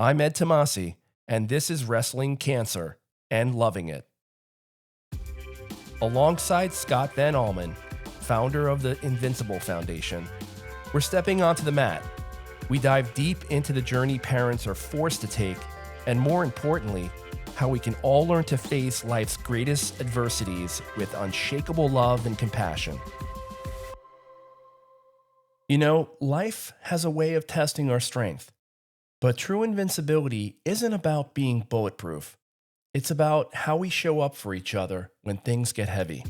I'm Ed Tomasi, and this is Wrestling Cancer and Loving It. Alongside Scott Van Allman, founder of the Invincible Foundation, we're stepping onto the mat. We dive deep into the journey parents are forced to take, and more importantly, how we can all learn to face life's greatest adversities with unshakable love and compassion. You know, life has a way of testing our strength, but true invincibility isn't about being bulletproof. It's about how we show up for each other when things get heavy.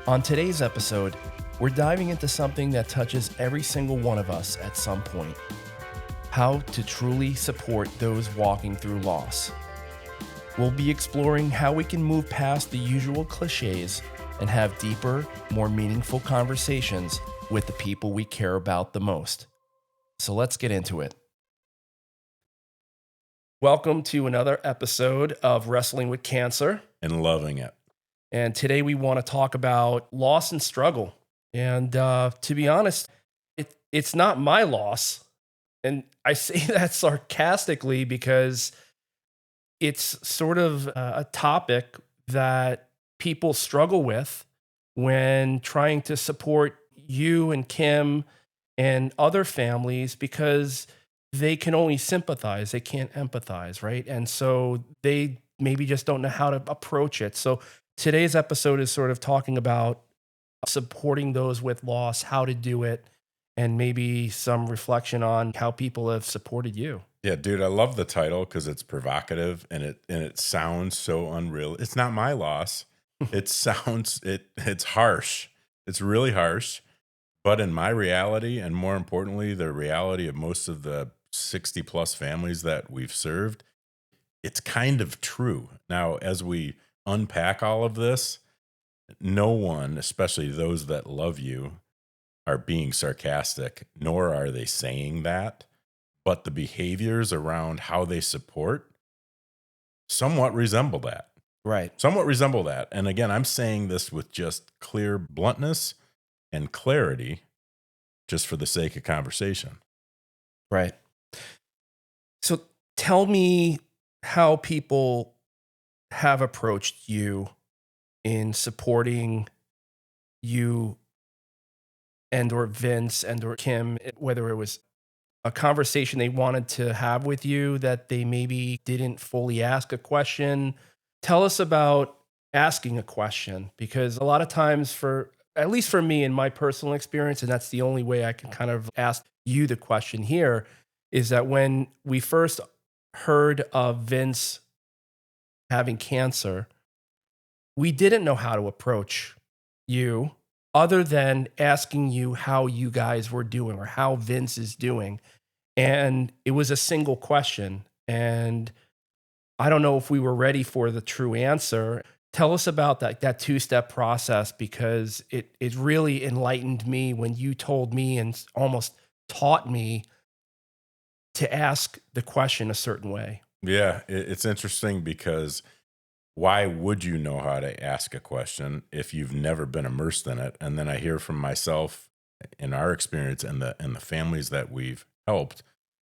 On today's episode, we're diving into something that touches every single one of us at some point: how to truly support those walking through loss. We'll be exploring how we can move past the usual clichés and have deeper, more meaningful conversations with the people we care about the most. So let's get into it. Welcome to another episode of Wrestling with Cancer and Loving It. And today we want to talk about loss and struggle. And to be honest, it's not my loss. And I say that sarcastically because it's sort of a topic that people struggle with when trying to support you and Kim and other families, because they can only sympathize, they can't empathize, right? And so they maybe just don't know how to approach it. So today's episode is sort of talking about supporting those with loss, how to do it, and maybe some reflection on how people have supported you. Yeah, dude, I love the title because it's provocative and it sounds so unreal. It's not my loss. It's harsh. It's really harsh. But in my reality, and more importantly, the reality of most of the 60 plus families that we've served, it's kind of true. Now, as we unpack all of this, no one, especially those that love you, are being sarcastic, nor are they saying that. But the behaviors around how they support somewhat resemble that. Right. Somewhat resemble that. And again, I'm saying this with just clear bluntness and clarity, just for the sake of conversation. Right. So tell me how people have approached you in supporting you and or Vince and or Kim, whether it was a conversation they wanted to have with you that they maybe didn't fully ask a question. Tell us about asking a question, because a lot of times, for at least for me in my personal experience, and that's the only way I can kind of ask you the question here, is that when we first heard of Vince having cancer, we didn't know how to approach you other than asking you how you guys were doing or how Vince is doing. And it was a single question. And I don't know if we were ready for the true answer. Tell us about that two-step process, because it really enlightened me when you told me and almost taught me to ask the question a certain way. Yeah, it's interesting because why would you know how to ask a question if you've never been immersed in it? And then I hear from myself in our experience and the families that we've helped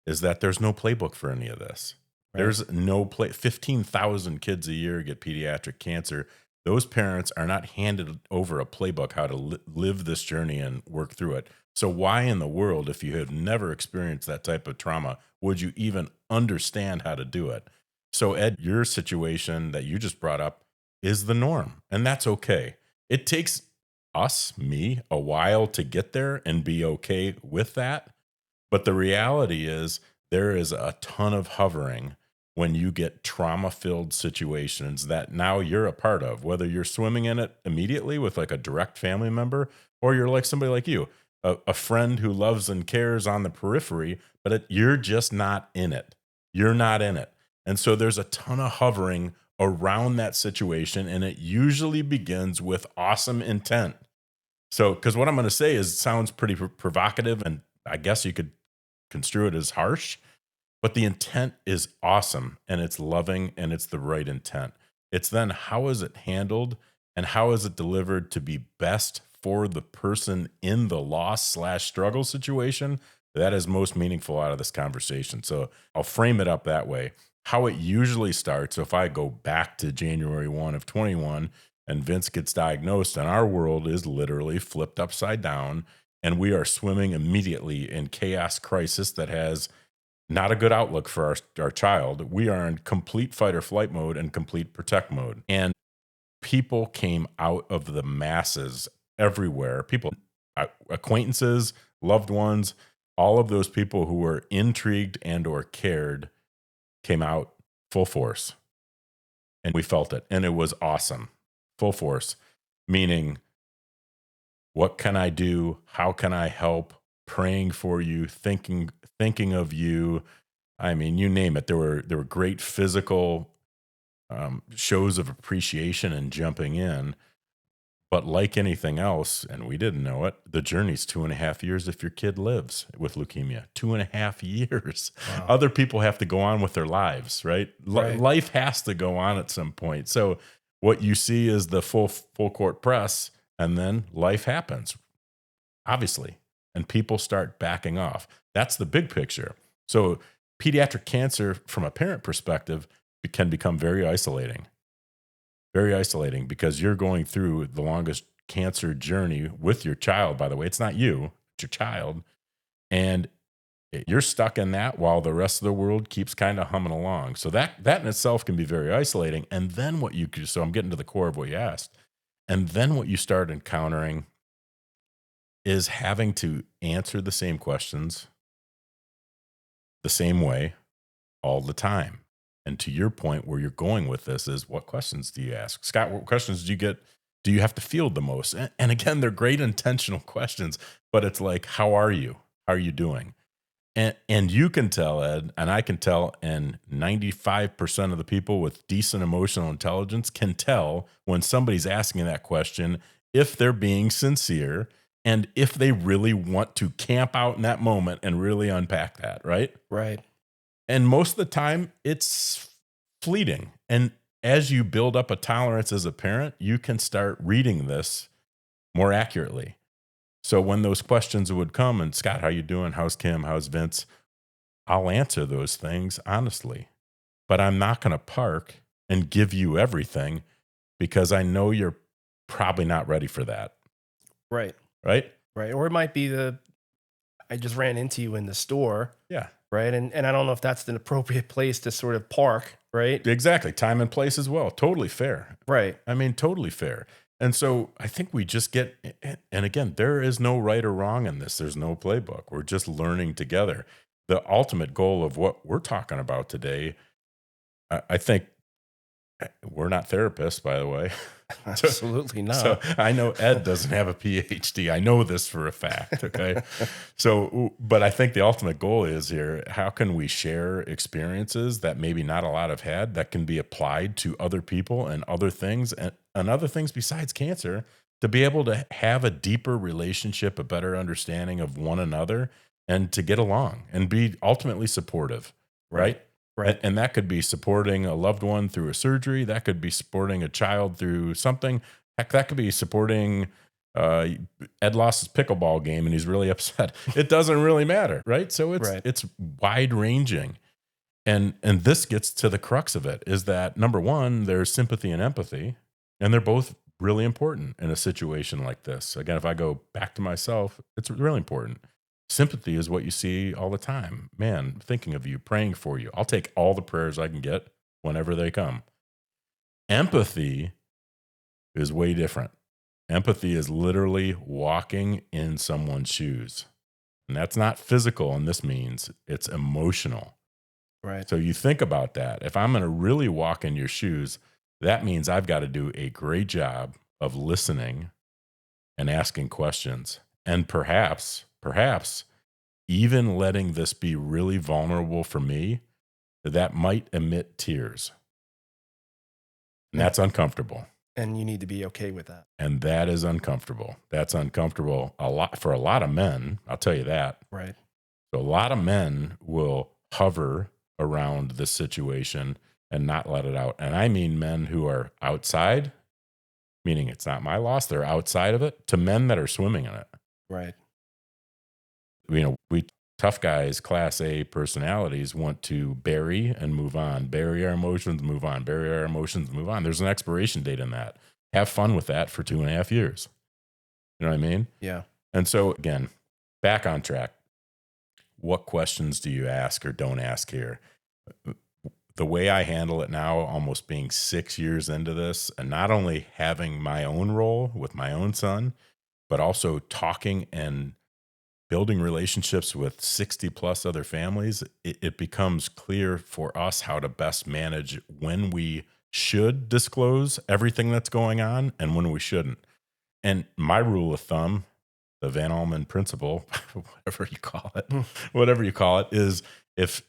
is that there's no playbook for any of this. Right. There's no 15,000 kids a year get pediatric cancer. Those parents are not handed over a playbook how to live this journey and work through it. So why in the world, if you have never experienced that type of trauma, would you even understand how to do it? So Ed, your situation that you just brought up is the norm, and that's okay. It takes me, a while to get there and be okay with that. But the reality is there is a ton of hovering when you get trauma-filled situations that now you're a part of, whether you're swimming in it immediately with like a direct family member, or you're like somebody like you, a friend who loves and cares on the periphery, but you're just not in it. You're not in it. And so there's a ton of hovering around that situation, and it usually begins with awesome intent. So, because what I'm going to say sounds pretty provocative, and I guess you could construe it as harsh, but the intent is awesome, and it's loving, and it's the right intent. It's then how is it handled, and how is it delivered to be best for the person in the loss/struggle situation, That is most meaningful out of this conversation. So I'll frame it up that way. How it usually starts, so if I go back to January 1 of 21 and Vince gets diagnosed, and our world is literally flipped upside down, and we are swimming immediately in chaos crisis that has not a good outlook for our child. We are in complete fight or flight mode and complete protect mode. And people came out of the masses everywhere. People, acquaintances, loved ones, all of those people who were intrigued and or cared came out full force. And we felt it. And it was awesome. Full force, meaning, what can I do? How can I help? Praying for you, thinking of you. I mean, you name it. There were great physical shows of appreciation and jumping in. But like anything else, and we didn't know it, the journey's 2.5 years if your kid lives with leukemia. 2.5 years. Wow. Other people have to go on with their lives, right? Right. Life has to go on at some point. So what you see is the full court press, and then life happens, obviously, and people start backing off. That's the big picture. So pediatric cancer, from a parent perspective, can become very isolating. Very isolating, because you're going through the longest cancer journey with your child, by the way. It's not you, it's your child. And you're stuck in that while the rest of the world keeps kind of humming along. So that in itself can be very isolating. And then so I'm getting to the core of what you asked. And then what you start encountering is having to answer the same questions the same way all the time. And to your point, where you're going with this is, what questions do you ask? Scott, what questions do you have to field the most? And again, they're great intentional questions, but it's like, how are you? How are you doing? And you can tell, Ed, and I can tell, and 95% of the people with decent emotional intelligence can tell when somebody's asking that question, if they're being sincere and if they really want to camp out in that moment and really unpack that, right? Right. And most of the time, it's fleeting. And as you build up a tolerance as a parent, you can start reading this more accurately. So when those questions would come, and Scott, how you doing? How's Kim? How's Vince? I'll answer those things honestly. But I'm not going to park and give you everything, because I know you're probably not ready for that. Right. Right? Right. Or it might be I just ran into you in the store. Yeah. Right. And I don't know if that's the appropriate place to sort of park. Right. Exactly. Time and place as well. Totally fair. Right. I mean, totally fair. And so I think we just get, and again, there is no right or wrong in this. There's no playbook. We're just learning together. The ultimate goal of what we're talking about today, I think, we're not therapists, by the way. Absolutely not. So I know Ed doesn't have a PhD. I know this for a fact. Okay. So, but I think the ultimate goal is here, how can we share experiences that maybe not a lot have had, that can be applied to other people and other things, and other things besides cancer, to be able to have a deeper relationship, a better understanding of one another, and to get along and be ultimately supportive. Right. Right. And that could be supporting a loved one through a surgery. That could be supporting a child through something. Heck, that could be supporting Ed lost his pickleball game and he's really upset. It doesn't really matter, right? So it's wide ranging. And this gets to the crux of it, is that, number one, there's sympathy and empathy, and they're both really important in a situation like this. Again, if I go back to myself, it's really important. Sympathy is what you see all the time. Man, thinking of you, praying for you. I'll take all the prayers I can get whenever they come. Empathy is way different. Empathy is literally walking in someone's shoes. And that's not physical, and this means it's emotional. Right. So you think about that. If I'm going to really walk in your shoes, that means I've got to do a great job of listening and asking questions. And perhaps even letting this be really vulnerable for me, that might emit tears. And that's uncomfortable. And you need to be okay with that. And that is uncomfortable. That's uncomfortable for a lot of men. I'll tell you that. Right. So a lot of men will hover around this situation and not let it out. And I mean men who are outside, meaning it's not my loss, they're outside of it, to men that are swimming in it. Right. We tough guys, class A personalities want to bury and move on, bury our emotions, move on, bury our emotions, move on. There's an expiration date in that. Have fun with that for 2.5 years. You know what I mean? Yeah. And so again, back on track. What questions do you ask or don't ask here? The way I handle it now, almost being 6 years into this, and not only having my own role with my own son, but also talking and building relationships with 60 plus other families, it becomes clear for us how to best manage when we should disclose everything that's going on and when we shouldn't. And my rule of thumb, the Van Almen principle, whatever you call it, is if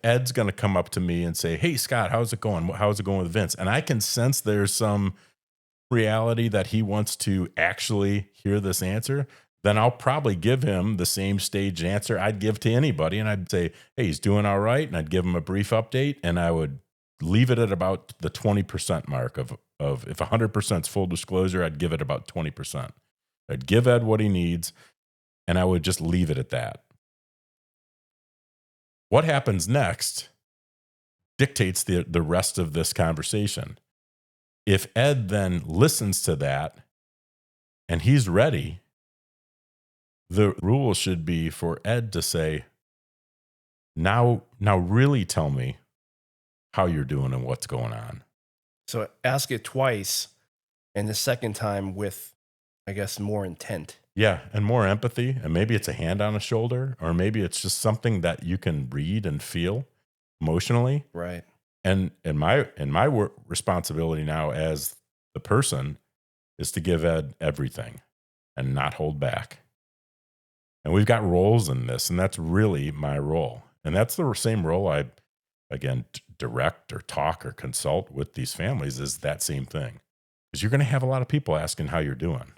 Ed's going to come up to me and say, "Hey Scott, how's it going? How's it going with Vince?" And I can sense there's some reality that he wants to actually hear this answer, then I'll probably give him the same staged answer I'd give to anybody. And I'd say, "Hey, he's doing all right." And I'd give him a brief update, and I would leave it at about the 20% mark of if 100% is full disclosure, I'd give it about 20%. I'd give Ed what he needs, and I would just leave it at that. What happens next dictates the rest of this conversation. If Ed then listens to that and he's ready, the rule should be for Ed to say, now really tell me how you're doing and what's going on. So ask it twice, and the second time with, I guess, more intent. Yeah, and more empathy, and maybe it's a hand on a shoulder, or maybe it's just something that you can read and feel emotionally. Right. And my responsibility now as the person is to give Ed everything and not hold back. And we've got roles in this, and that's really my role. And that's the same role I, again, direct or talk or consult with these families, is that same thing. Because you're going to have a lot of people asking how you're doing.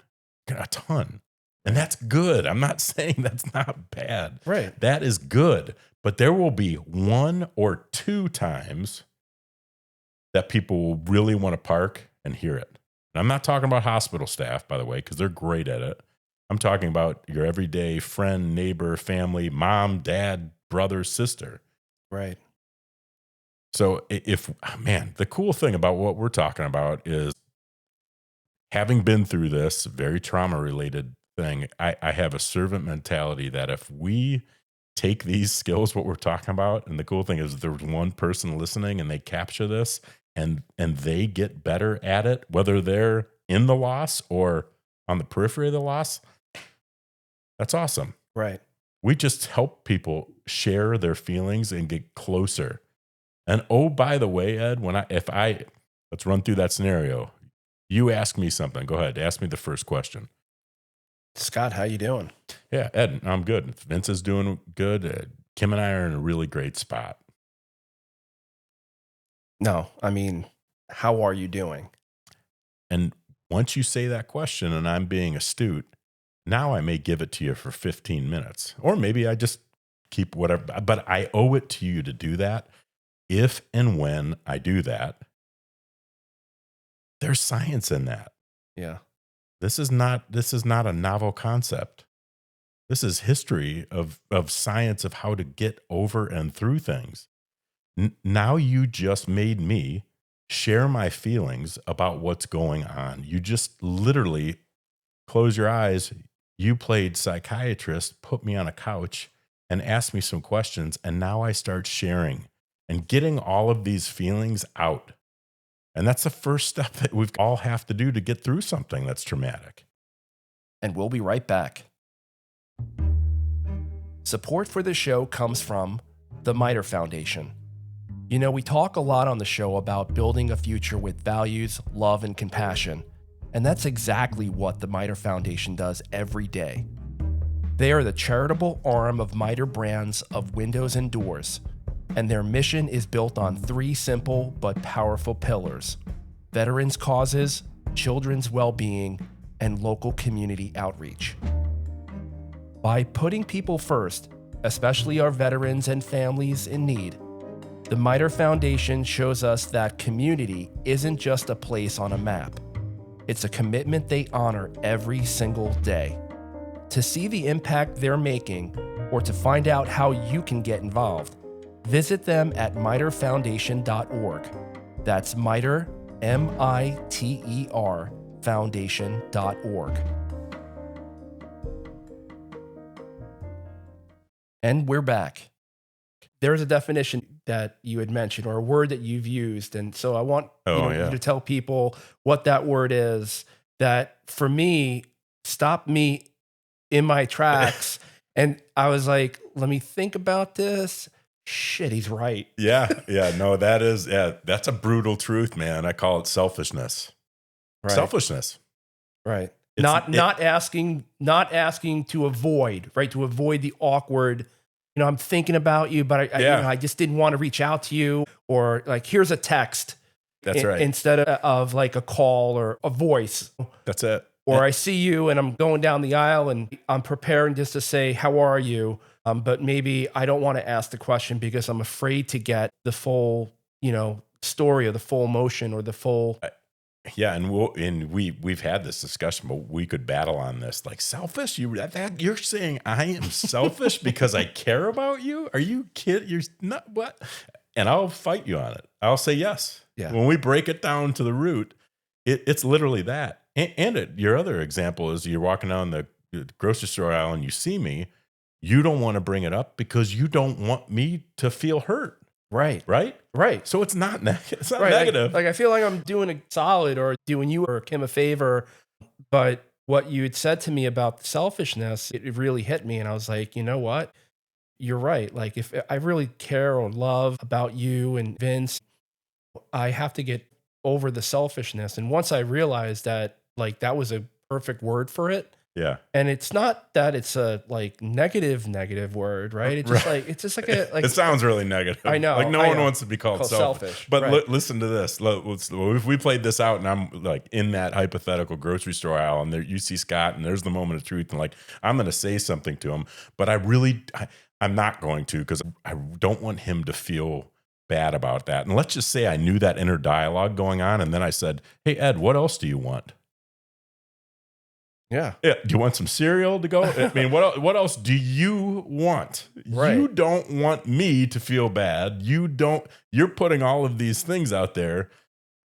A ton. And that's good. I'm not saying that's not bad. Right. That is good. But there will be 1 or 2 times that people will really want to park and hear it. And I'm not talking about hospital staff, by the way, because they're great at it. I'm talking about your everyday friend, neighbor, family, mom, dad, brother, sister. Right. So the cool thing about what we're talking about is, having been through this very trauma-related thing, I have a servant mentality that if we take these skills, what we're talking about, and the cool thing is there's one person listening and they capture this and they get better at it, whether they're in the loss or on the periphery of the loss, that's awesome. Right. We just help people share their feelings and get closer. And oh, by the way, Ed, let's run through that scenario. You ask me something. Go ahead. Ask me the first question. Scott, how you doing? Yeah, Ed, I'm good. Vince is doing good. Kim and I are in a really great spot. No, I mean, how are you doing? And once you say that question and I'm being astute, now I may give it to you for 15 minutes. Or maybe I just keep whatever. But I owe it to you to do that. If and when I do that, there's science in that. Yeah. This is not a novel concept. This is history of science of how to get over and through things. Now you just made me share my feelings about what's going on. You just literally close your eyes. You played psychiatrist, put me on a couch and asked me some questions. And now I start sharing and getting all of these feelings out. And that's the first step that we all have to do to get through something that's traumatic. And we'll be right back. Support for the show comes from the MITRE Foundation. You know, we talk a lot on the show about building a future with values, love, and compassion. And that's exactly what the MITRE Foundation does every day. They are the charitable arm of MITRE brands of windows and doors. And their mission is built on 3 simple but powerful pillars: veterans' causes, children's well-being, and local community outreach. By putting people first, especially our veterans and families in need, the MITRE Foundation shows us that community isn't just a place on a map. It's a commitment they honor every single day. To see the impact they're making, or to find out how you can get involved, visit them at miterfoundation.org. That's MITER, MITER, foundation.org. And we're back. There's a definition that you had mentioned or a word that you've used. And so I want you to tell people what that word is that for me stopped me in my tracks. And I was like, let me think about this. Shit, he's right. Yeah. No, that's a brutal truth, man. I call it selfishness. Right. Selfishness. Right. Not asking to avoid, right? To avoid the awkward, I'm thinking about you, but I just didn't want to reach out to you, or like, here's a text. That's right. Instead of like a call or a voice. That's it. Or I see you and I'm going down the aisle and I'm preparing just to say, how are you? But maybe I don't want to ask the question because I'm afraid to get the full, story or the full emotion or the full. Yeah, and we've had this discussion, but we could battle on this. Like, selfish? You're saying I am selfish because I care about you? Are you kidding? You're not what? And I'll fight you on it. I'll say yes. Yeah. When we break it down to the root, it's literally that. Your other example is you're walking down the grocery store aisle and you see me. You don't want to bring it up because you don't want me to feel hurt. Right. So it's not it's not right. negative. Like I feel like I'm doing a solid or doing you or Kim a favor, but what you had said to me about selfishness, it really hit me, and I was like, you know what? You're right. Like if I really care or love about you and Vince, I have to get over the selfishness. And once I realized that, like, that was a perfect word for it. Yeah. And it's not that it's a like negative word, right? It's just like a, like, it sounds really negative. I know. Like no one wants to be called selfish. But right. Listen to this. If we played this out and I'm like in that hypothetical grocery store aisle and there you see Scott and there's the moment of truth and like, I'm going to say something to him, but I'm not going to, because I don't want him to feel bad about that. And let's just say I knew that inner dialogue going on. And then I said, hey, Ed, what else do you want? Yeah. Do you want some cereal to go? I mean, what else do you want? Right. You don't want me to feel bad. You're putting all of these things out there.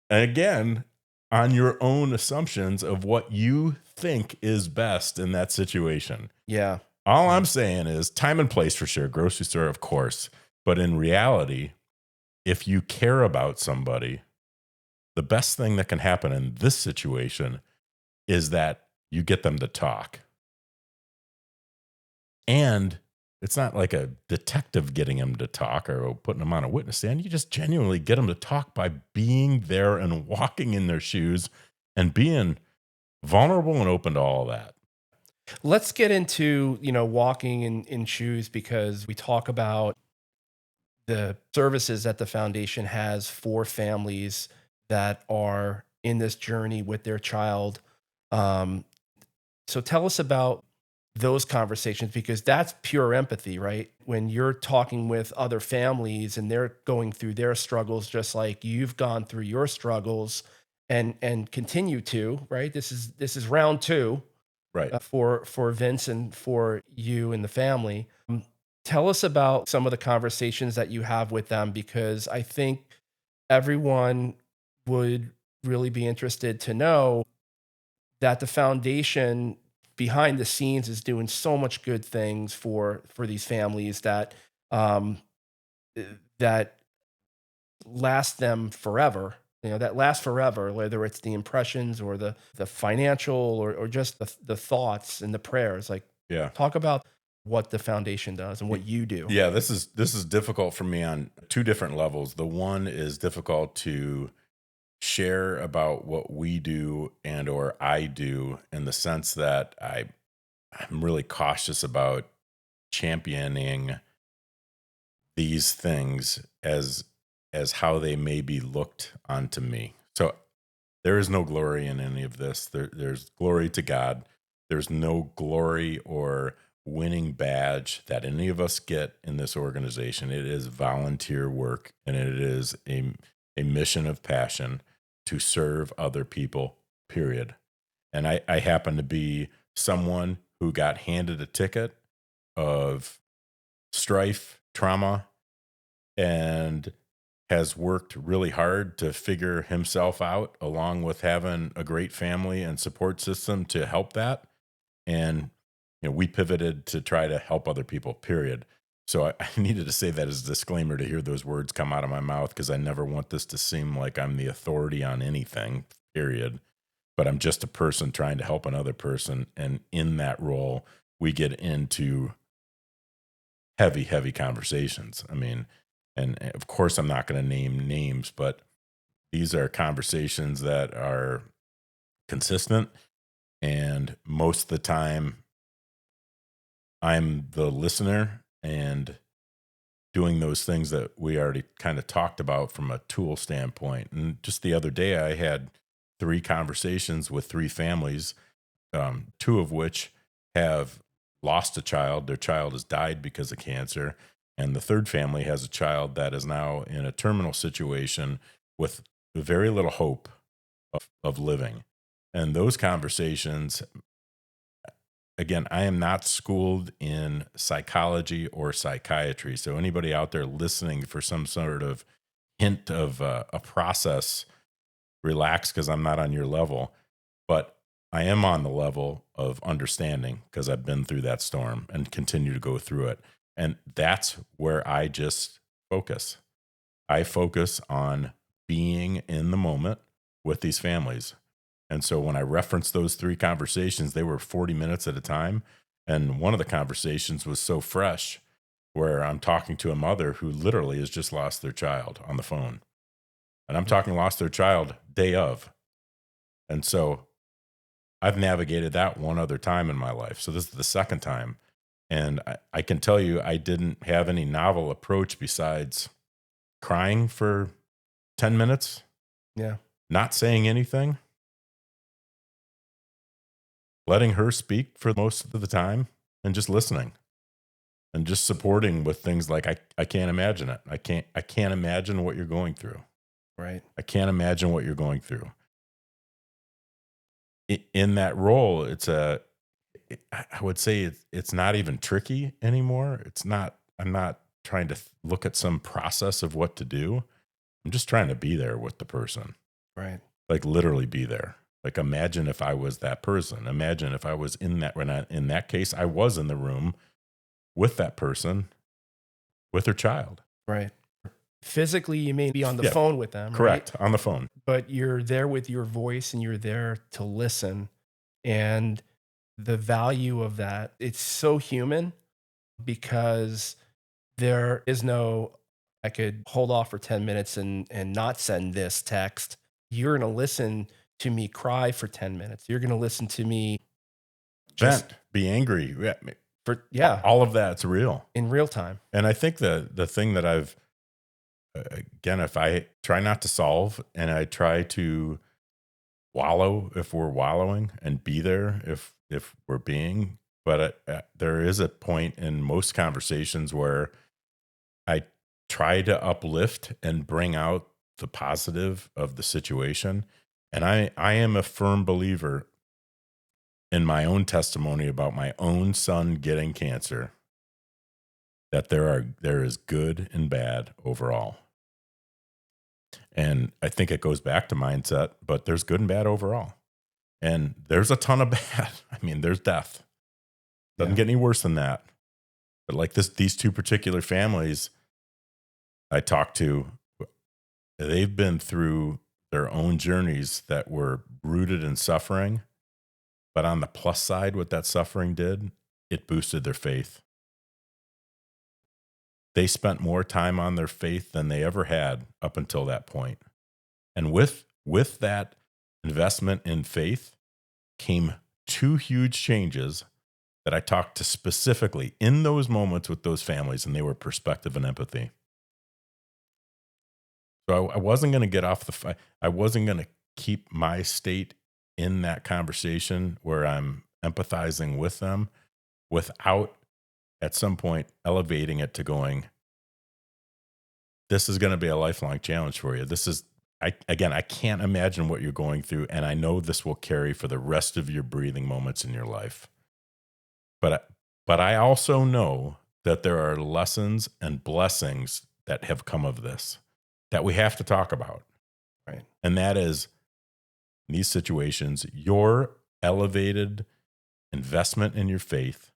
And again, on your own assumptions of what you think is best in that situation. Yeah. All I'm saying is time and place for sure. Grocery store, of course. But in reality, if you care about somebody, the best thing that can happen in this situation is that you get them to talk. And it's not like a detective getting them to talk or putting them on a witness stand. You just genuinely get them to talk by being there and walking in their shoes and being vulnerable and open to all that. Let's get into, walking in shoes, because we talk about the services that the foundation has for families that are in this journey with their child. So tell us about those conversations, because that's pure empathy, right? When you're talking with other families and they're going through their struggles, just like you've gone through your struggles and continue to, right? This is round two, right? For Vince and for you and the family. Tell us about some of the conversations that you have with them, because I think everyone would really be interested to know that the foundation behind the scenes is doing so much good things for these families that that last them forever. That last forever, whether it's the impressions or the financial or just the thoughts and the prayers. Like, talk about what the foundation does and what you do. Yeah, this is difficult for me on two different levels. The one is difficult to share about what we do and or I do, in the sense that I'm really cautious about championing these things as how they may be looked onto me. So there is no glory in any of this. There's glory to God. There's no glory or winning badge that any of us get in this organization. It is volunteer work, and it is a mission of passion to serve other people, period. And I happen to be someone who got handed a ticket of strife, trauma, and has worked really hard to figure himself out, along with having a great family and support system to help that. And we pivoted to try to help other people, period. So I needed to say that as a disclaimer to hear those words come out of my mouth, because I never want this to seem like I'm the authority on anything, period. But I'm just a person trying to help another person. And in that role, we get into heavy, heavy conversations. I mean, and of course, I'm not going to name names, but these are conversations that are consistent. And most of the time, I'm the listener and doing those things that we already kind of talked about from a tool standpoint. And just the other day, I had 3 conversations with 3 families, 2 of which have lost a child. Their child has died because of cancer. And the third family has a child that is now in a terminal situation with very little hope of living. And those conversations, again, I am not schooled in psychology or psychiatry. So anybody out there listening for some sort of hint of a process, relax, because I'm not on your level. But I am on the level of understanding, because I've been through that storm and continue to go through it. And that's where I just focus. I focus on being in the moment with these families. And so when I referenced those 3 conversations, they were 40 minutes at a time. And one of the conversations was so fresh, where I'm talking to a mother who literally has just lost their child on the phone. And I'm talking lost their child day of. And so I've navigated that one other time in my life. So this is the second time. And I can tell you, I didn't have any novel approach besides crying for 10 minutes, Yeah. not saying anything, letting her speak for most of the time, and just listening and just supporting with things like, I can't imagine it. I can't imagine what you're going through. Right. I can't imagine what you're going through. In that role, I would say it's not even tricky anymore. I'm not trying to look at some process of what to do. I'm just trying to be there with the person, Right. like literally be there. Like, imagine if I was that person. Imagine if I was in that case, I was in the room with that person, with her child. Right. Physically, you may be on the Yeah, phone with them, right? correct. On the phone. But you're there with your voice and you're there to listen. And the value of that, it's so human, because there is no, I could hold off for 10 minutes and not send this text. You're going to listen to me cry for 10 minutes. You're going to listen to me just Vent, be angry. Yeah, yeah, all of that's real. in real time. And I think the thing that I've, again, if I try not to solve and I try to wallow if we're wallowing, and be there if we're being, but there is a point in most conversations where I try to uplift and bring out the positive of the situation. And I am a firm believer in my own testimony about my own son getting cancer, that there is good and bad overall. And I think it goes back to mindset, but there's good and bad overall. And there's a ton of bad. I mean, there's death. Doesn't Yeah. get any worse than that. But like these 2 particular families I talked to, they've been through their own journeys that were rooted in suffering. But on the plus side, what that suffering did, it boosted their faith. They spent more time on their faith than they ever had up until that point. And with that investment in faith came 2 huge changes that I talked to specifically in those moments with those families, and they were perspective and empathy. So I wasn't going to get off I wasn't going to keep my state in that conversation where I'm empathizing with them without at some point elevating it to going, this is going to be a lifelong challenge for you. I can't imagine what you're going through, and I know this will carry for the rest of your breathing moments in your life. But I also know that there are lessons and blessings that have come of this that we have to talk about. Right. And that is, in these situations, your elevated investment in your faith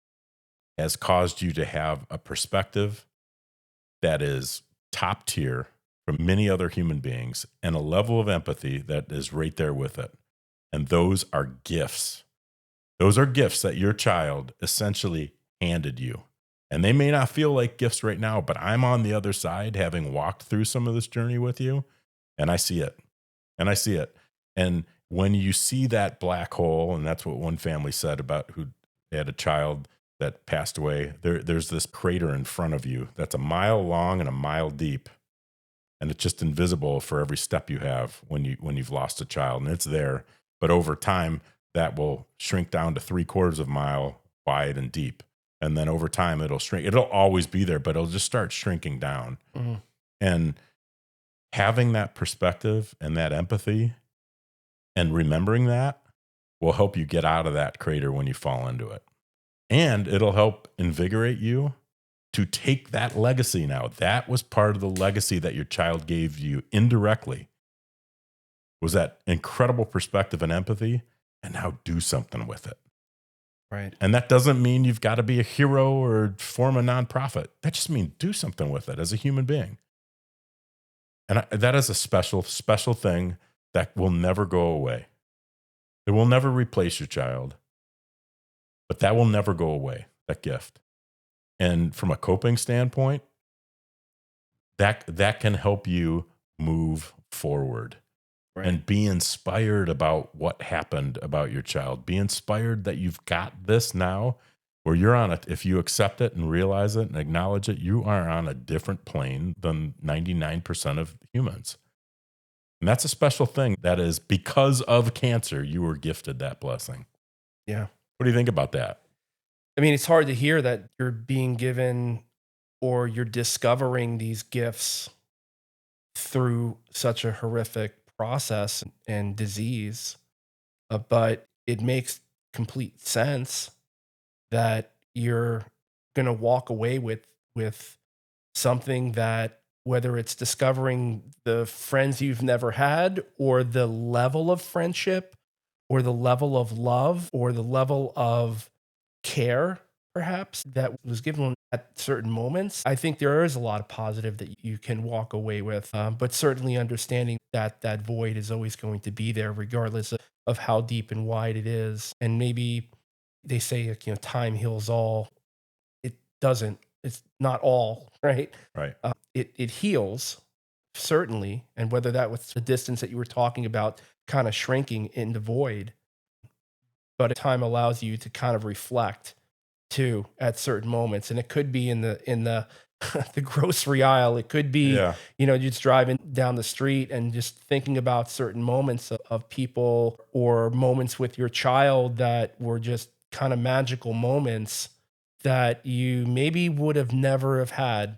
has caused you to have a perspective that is top tier from many other human beings and a level of empathy that is right there with it. And those are gifts. Those are gifts that your child essentially handed you. And they may not feel like gifts right now, but I'm on the other side, having walked through some of this journey with you, and I see it. And I see it. And when you see that black hole, and that's what one family said about who had a child that passed away, there's this crater in front of you that's a mile long and a mile deep. And it's just invisible for every step you have when you've lost a child, and it's there. But over time, that will shrink down to 3/4 of a mile wide and deep. And then over time, it'll shrink. It'll always be there, but it'll just start shrinking down. Mhm. And having that perspective and that empathy and remembering that will help you get out of that crater when you fall into it. And it'll help invigorate you to take that legacy now. That was part of the legacy that your child gave you indirectly, was that incredible perspective and empathy, and now do something with it. Right. And that doesn't mean you've got to be a hero or form a nonprofit. That just means do something with it as a human being. And that is a special, special thing that will never go away. It will never replace your child, but that will never go away, that gift. And from a coping standpoint, that can help you move forward. Right. And be inspired about what happened about your child. Be inspired that you've got this now where you're on it. If you accept it and realize it and acknowledge it, you are on a different plane than 99% of humans. And that's a special thing. That is because of cancer, you were gifted that blessing. Yeah. What do you think about that? I mean, it's hard to hear that you're being given or you're discovering these gifts through such a horrific process and disease. But it makes complete sense that you're going to walk away with something that, whether it's discovering the friends you've never had or the level of friendship or the level of love or the level of care perhaps that was given at certain moments. I think there is a lot of positive that you can walk away with, but certainly understanding that that void is always going to be there regardless of how deep and wide it is. And maybe they say, like, time heals all. It doesn't. It's not all, right? Right. It heals, certainly. And whether that was the distance that you were talking about kind of shrinking in the void, but time allows you to kind of reflect too at certain moments. And it could be in the the grocery aisle. It could be, Yeah. just driving down the street and just thinking about certain moments of people or moments with your child that were just kind of magical moments that you maybe would have never have had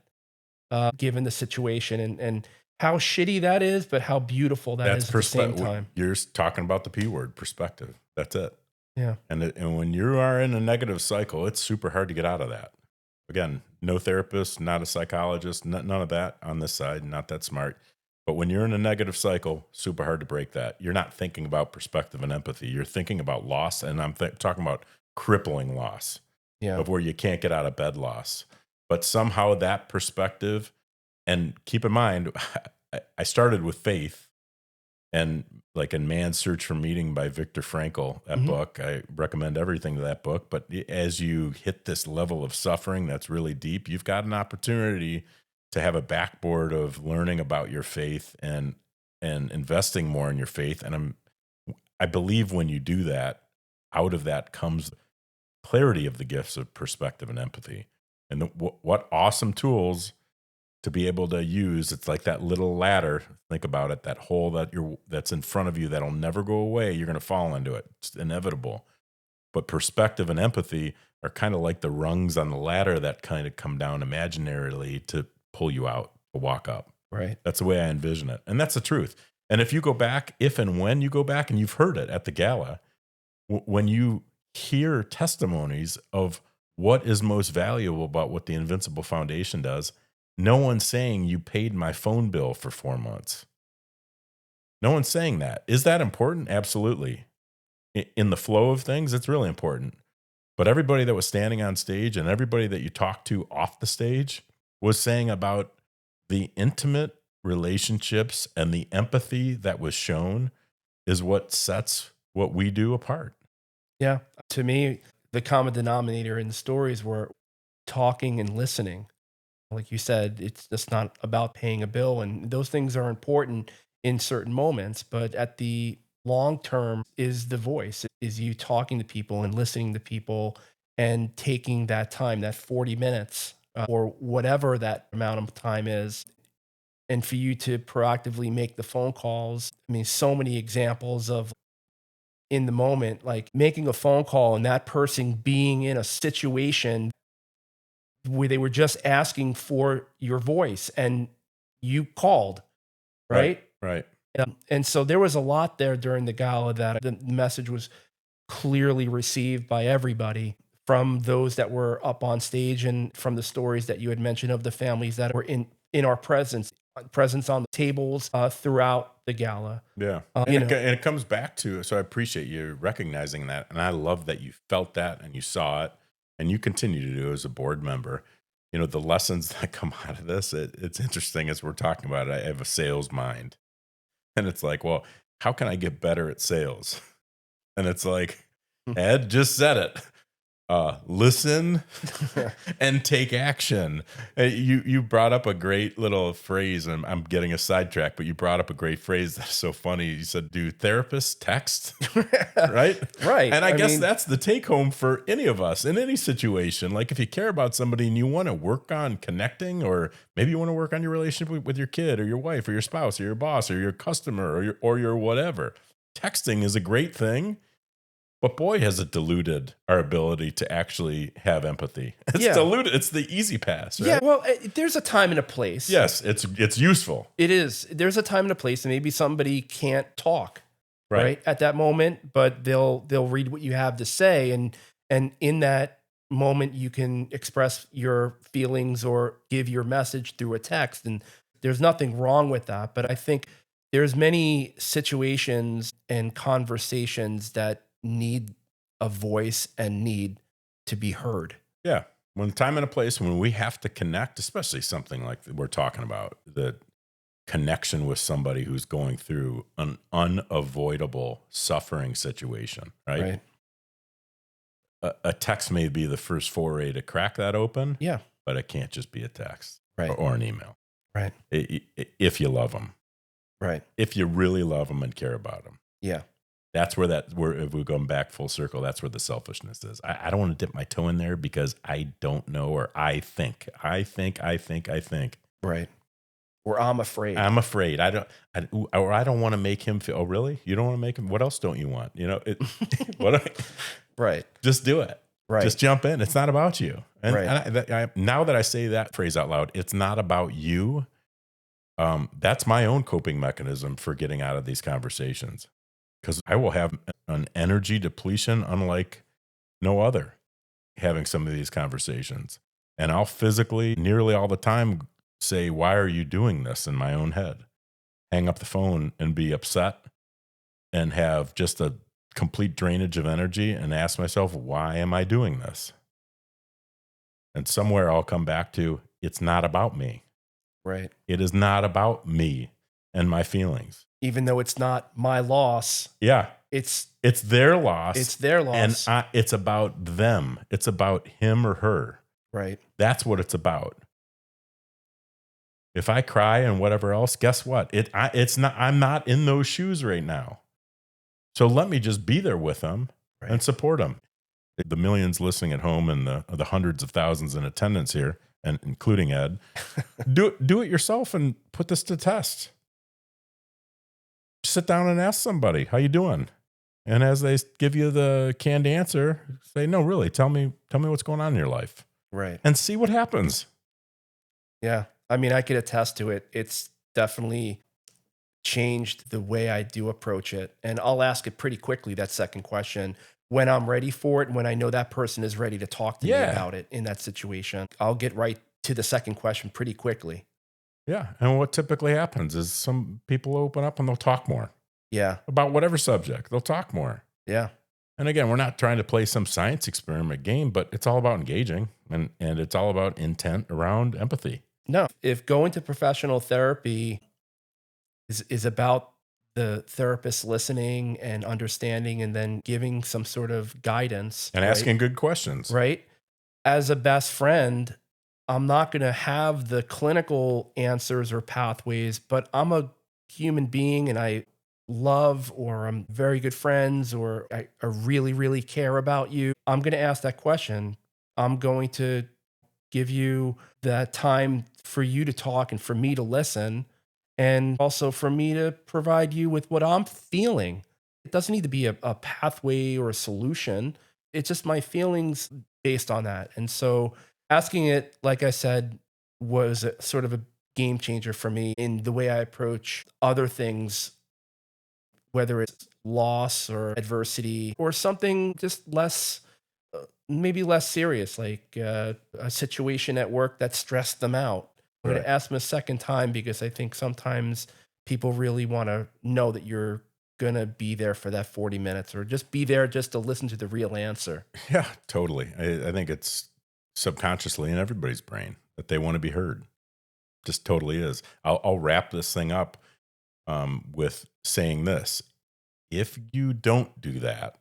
given the situation, and how shitty that is, but how beautiful that That's is at the same perspective. time. You're talking about the P word, perspective. That's it. Yeah. And when you are in a negative cycle, it's super hard to get out of that. Again, no therapist, not a psychologist, none of that on this side, not that smart. But when you're in a negative cycle, super hard to break that. You're not thinking about perspective and empathy. You're thinking about loss. And I'm talking about crippling loss Yeah. of where you can't get out of bed loss. But somehow that perspective, and keep in mind, I started with faith. And like in Man's Search for Meaning by Viktor Frankl, that book, I recommend everything to that book. But as you hit this level of suffering that's really deep, you've got an opportunity to have a backboard of learning about your faith and investing more in your faith. And I believe when you do that, out of that comes clarity of the gifts of perspective and empathy. And what awesome tools to be able to use. It's like that little ladder. Think about it, that hole that's in front of you that'll never go away. You're going to fall into it. It's inevitable. But perspective and empathy are kind of like the rungs on the ladder that kind of come down imaginarily to pull you out, to walk up. Right. That's the way I envision it. And that's the truth. And if you go back, if and when you go back, and you've heard it at the gala, when you hear testimonies of what is most valuable about what the Invincible Foundation does? No one's saying you paid my phone bill for 4 months. No one's saying that. Is that important? Absolutely. In the flow of things, it's really important. But everybody that was standing on stage and everybody that you talked to off the stage was saying about the intimate relationships and the empathy that was shown is what sets what we do apart. Yeah. To me, the common denominator in the stories were talking and listening. Like you said, it's just not about paying a bill, and those things are important in certain moments, but at the long term is the voice, is you talking to people and listening to people and taking that time, that 40 minutes or whatever that amount of time is, and for you to proactively make the phone calls. I mean, so many examples of in the moment, like making a phone call and that person being in a situation where they were just asking for your voice and you called, Right. right? Right. And so there was a lot there during the gala that the message was clearly received by everybody, from those that were up on stage and from the stories that you had mentioned of the families that were in our presence on the tables throughout the gala. Yeah. And it comes back to, so I appreciate you recognizing that. And I love that you felt that and you saw it and you continue to do as a board member. The lessons that come out of this, it's interesting as we're talking about it. I have a sales mind. And it's like, well, how can I get better at sales? And it's like, Ed just said it. Listen and take action. You brought up a great little phrase, and I'm getting a sidetrack, but you brought up a great phrase that's so funny. You said, "Do therapists text?" Right? Right. And I guess that's the take home for any of us in any situation. Like if you care about somebody and you want to work on connecting, or maybe you want to work on your relationship with your kid or your wife or your spouse or your boss or your customer or your whatever, texting is a great thing. But boy, has it diluted our ability to actually have empathy. It's diluted. It's the easy pass, right? Yeah, well, there's a time and a place. Yes, it's useful. It is. There's a time and a place, and maybe somebody can't talk right at that moment, but they'll read what you have to say, and in that moment, you can express your feelings or give your message through a text, and there's nothing wrong with that. But I think there's many situations and conversations that need a voice and need to be heard. Yeah. When time and a place, when we have to connect, especially something like we're talking about, the connection with somebody who's going through an unavoidable suffering situation, right? A text may be the first foray to crack that open. Yeah. But it can't just be a text Right. or an email. Right. If you love them. Right. If you really love them and care about them. Yeah. That's where if we're going back full circle, that's where the selfishness is. I don't want to dip my toe in there because I don't know, or I think. Right. Or I'm afraid. I'm afraid. I don't want to make him feel, oh, really? You don't want to make him? What else don't you want? Right. Just do it. Right. Just jump in. It's not about you. And, right. Now that I say that phrase out loud, it's not about you. That's my own coping mechanism for getting out of these conversations. Because I will have an energy depletion unlike no other having some of these conversations. And I'll physically, nearly all the time, say, why are you doing this, in my own head? Hang up the phone and be upset and have just a complete drainage of energy and ask myself, why am I doing this? And somewhere I'll come back to, it's not about me. Right. It is not about me and my feelings. Even though it's not my loss. Yeah. It's their loss. It's their loss. And it's about them. It's about him or her. Right. That's what it's about. If I cry and whatever else, guess what? It's not. I'm not in those shoes right now. So let me just be there with them and support them. The millions listening at home and the hundreds of thousands in attendance here, and including Ed, do it yourself and put this to test. Sit down and ask somebody, how you doing? And as they give you the canned answer, say, no, really, tell me what's going on in your life. Right. And see what happens. Yeah. I mean, I could attest to it. It's definitely changed the way I do approach it. And I'll ask it pretty quickly, that second question, when I'm ready for it, when I know that person is ready to talk to me Yeah. about it in that situation. I'll get right to the second question pretty quickly. Yeah. And what typically happens is some people open up and they'll talk more Yeah. about whatever subject. They'll talk more. Yeah. And again, we're not trying to play some science experiment game, but it's all about engaging and it's all about intent around empathy. No, if going to professional therapy is about the therapist listening and understanding and then giving some sort of guidance, And right? asking good questions. Right? As a best friend, I'm not going to have the clinical answers or pathways, but I'm a human being and I love or I'm very good friends or I really, really care about you. I'm going to ask that question. I'm going to give you that time for you to talk and for me to listen and also for me to provide you with what I'm feeling. It doesn't need to be a pathway or a solution. It's just my feelings based on that. And so asking it, like I said, was a, sort of a game changer for me in the way I approach other things, whether it's loss or adversity or something just less, maybe less serious, like a situation at work that stressed them out. I'm going Right. to ask them a second time because I think sometimes people really want to know that you're going to be there for that 40 minutes or just be there just to listen to the real answer. Yeah, totally. I think it's subconsciously in everybody's brain that they want to be heard. Just totally is. I'll wrap this thing up with saying this. If you don't do that,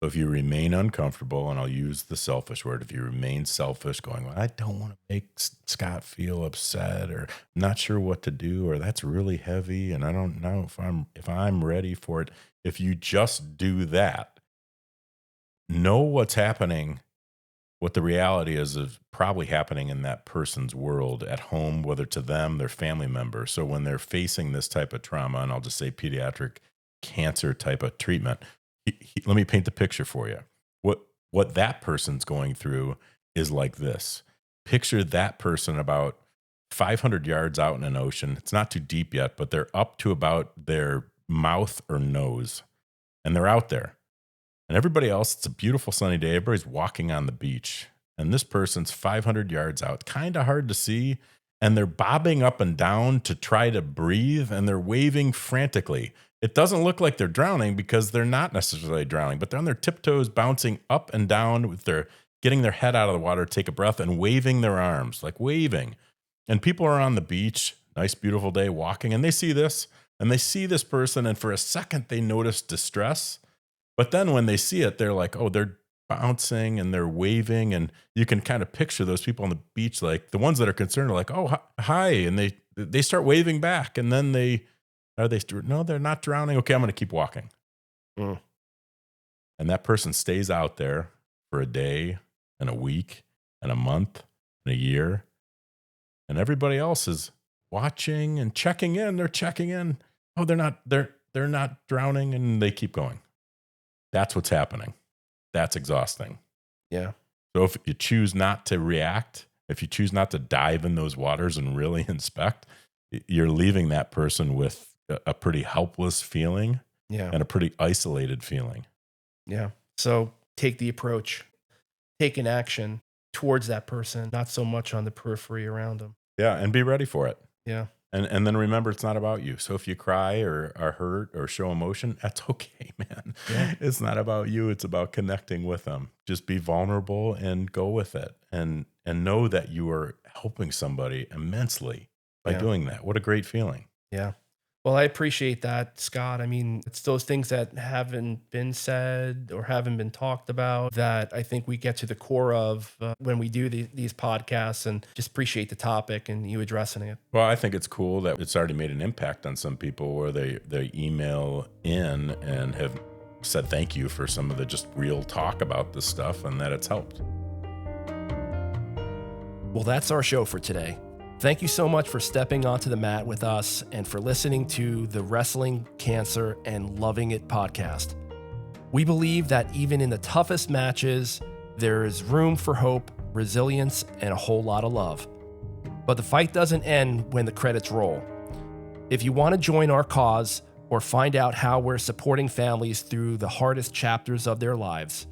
so if you remain uncomfortable, and I'll use the selfish word, if you remain selfish, going, well, I don't want to make Scott feel upset, or I'm not sure what to do, or that's really heavy, and I don't know if I'm ready for it. If you just do that, know what's happening, what the reality is probably happening in that person's world at home, whether to them, their family member. So when they're facing this type of trauma, and I'll just say pediatric cancer type of treatment, let me paint the picture for you. What that person's going through is like this. Picture that person about 500 yards out in an ocean. It's not too deep yet, but they're up to about their mouth or nose, and they're out there. And everybody else, it's a beautiful sunny day. Everybody's walking on the beach. And this person's 500 yards out, kind of hard to see. And they're bobbing up and down to try to breathe. And they're waving frantically. It doesn't look like they're drowning because they're not necessarily drowning, but they're on their tiptoes, bouncing up and down with their, getting their head out of the water, take a breath, and waving their arms, like waving. And people are on the beach, nice, beautiful day, walking. And they see this. And they see this person. And for a second, they notice distress. But then when they see it, they're like, oh, they're bouncing and they're waving. And you can kind of picture those people on the beach, like the ones that are concerned are like, oh, hi. And they start waving back. And then no, they're not drowning. Okay, I'm going to keep walking. Mm. And that person stays out there for a day and a week and a month and a year. And everybody else is watching and checking in. They're checking in. Oh, they're not drowning. And they keep going. That's what's happening. That's exhausting. Yeah. So if you choose not to react, if you choose not to dive in those waters and really inspect, you're leaving that person with a pretty helpless feeling Yeah. and a pretty isolated feeling. Yeah. So take the approach, take an action towards that person, not so much on the periphery around them. Yeah, and be ready for it. Yeah. And then remember, it's not about you. So if you cry or are hurt or show emotion, that's okay, man. Yeah. It's not about you. It's about connecting with them. Just be vulnerable and go with it. And know that you are helping somebody immensely by doing that. What a great feeling. Yeah. Well, I appreciate that, Scott. I mean, it's those things that haven't been said or haven't been talked about that I think we get to the core of when we do these podcasts, and just appreciate the topic and you addressing it. Well, I think it's cool that it's already made an impact on some people where they email in and have said thank you for some of the just real talk about this stuff and that it's helped. Well, that's our show for today. Thank you so much for stepping onto the mat with us and for listening to the Wrestling, Cancer, and Loving It podcast. We believe that even in the toughest matches, there is room for hope, resilience, and a whole lot of love. But the fight doesn't end when the credits roll. If you want to join our cause or find out how we're supporting families through the hardest chapters of their lives,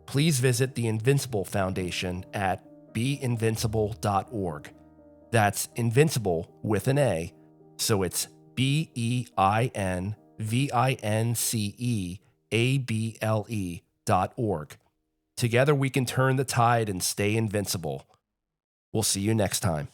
please visit the Invincible Foundation at beinvincible.org. That's Invincible with an A, so it's BEINVINCEABLE.org. Together we can turn the tide and stay invincible. We'll see you next time.